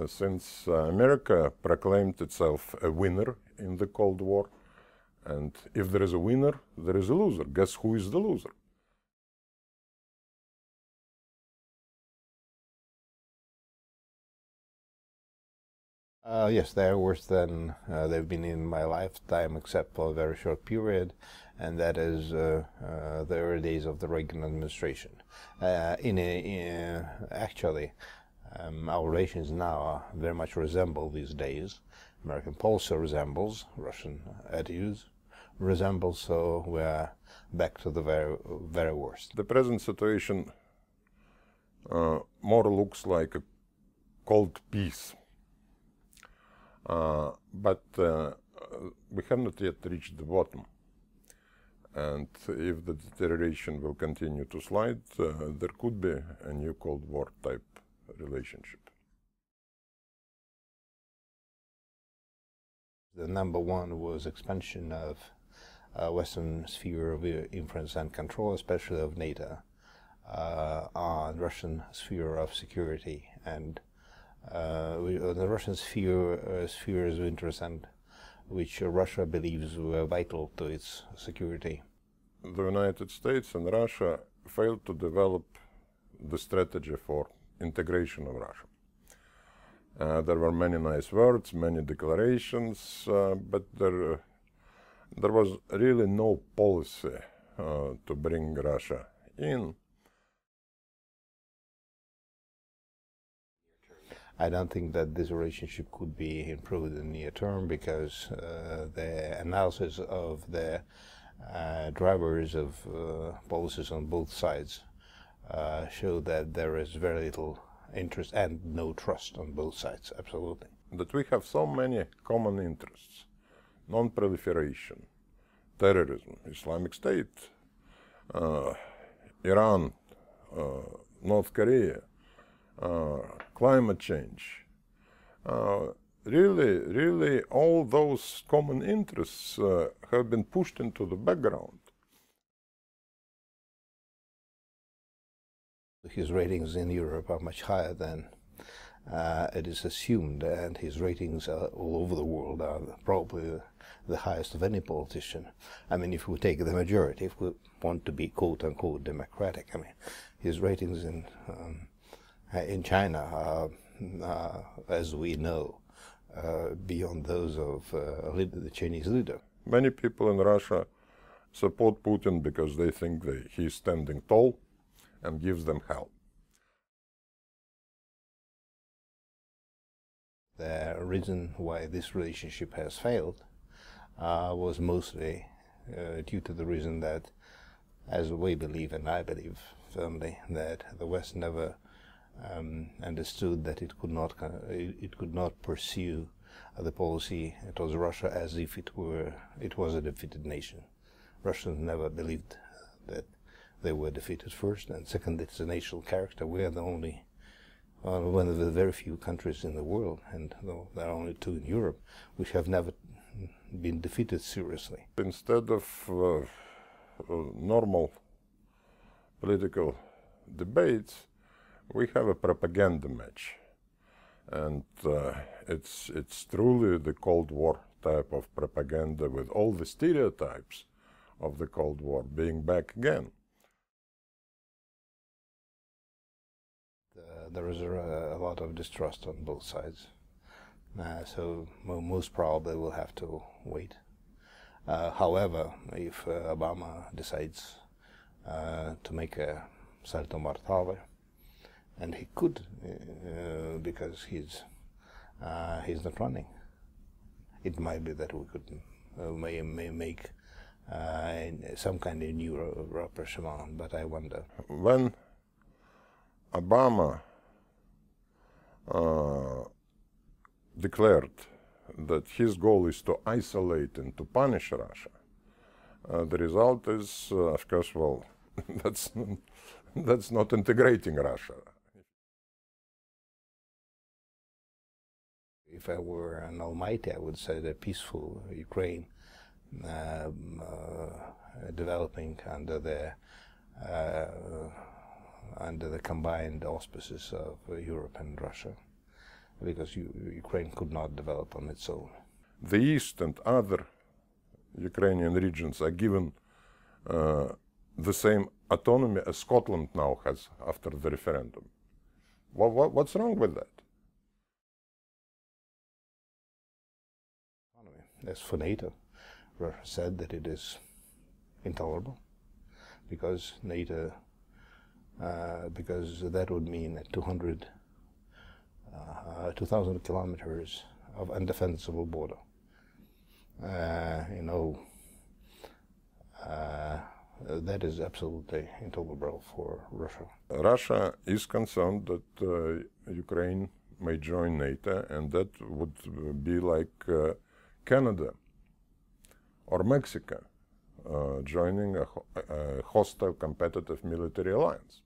since America proclaimed itself a winner in the Cold War, and if there is a winner, there is a loser. Guess who is the loser? Yes, they're worse than they've been in my lifetime, except for a very short period, and that is the early days of the Reagan administration. Actually, our relations now very much resemble these days. American policy resembles, Russian attitudes resembles, so we're back to the very worst. The present situation more looks like a cold peace. But we have not yet reached the bottom. And if the deterioration will continue to slide, there could be a new Cold War type relationship. The number one was expansion of Western sphere of influence and control, especially of NATO, on Russian sphere of security, and the Russian spheres of interest, and which Russia believes were vital to its security. The United States and Russia failed to develop the strategy for integration of Russia. There were many nice words, many declarations, but there was really no policy to bring Russia in. I don't think that this relationship could be improved in the near term, because the analysis of the drivers of policies on both sides show that there is very little interest and no trust on both sides, absolutely. That we have so many common interests: non-proliferation, terrorism, Islamic State, Iran, North Korea, climate change. Really, all those common interests have been pushed into the background. His ratings in Europe are much higher than it is assumed, and his ratings all over the world are probably the highest of any politician. I mean, if we take the majority, if we want to be quote-unquote democratic, I mean, his ratings in China are, as we know, beyond those of the Chinese leader. Many people in Russia support Putin because they think that he's standing tall and gives them help. The reason why this relationship has failed was mostly due to the reason that, as we believe, and I believe firmly, that the West never understood that it could not pursue the policy towards Russia as if it was a defeated nation. Russians never believed that they were defeated, first, and second, it's a national character. We are the only one of the very few countries in the world, and there are only two in Europe, which have never been defeated seriously. Instead of normal political debates, we have a propaganda match, and it's truly the Cold War type of propaganda, with all the stereotypes of the Cold War being back again. There is a lot of distrust on both sides, so most probably we'll have to wait. However, if Obama decides to make a salto mortale, and he could, because he's not running, it might be that we could may make some kind of new rapprochement, but I wonder. When Obama declared that his goal is to isolate and to punish Russia, the result is, of course, well, that's not integrating Russia. If I were an almighty, I would say that peaceful Ukraine, developing under the combined auspices of Europe and Russia, because Ukraine could not develop on its own. The East and other Ukrainian regions are given the same autonomy as Scotland now has after the referendum. What's wrong with that? As for NATO, Russia said that it is intolerable because NATO, because that would mean 2,000 kilometers of undefensible border. That is absolutely intolerable for Russia. Russia is concerned that Ukraine may join NATO, and that would be like Canada or Mexico joining a hostile competitive military alliance.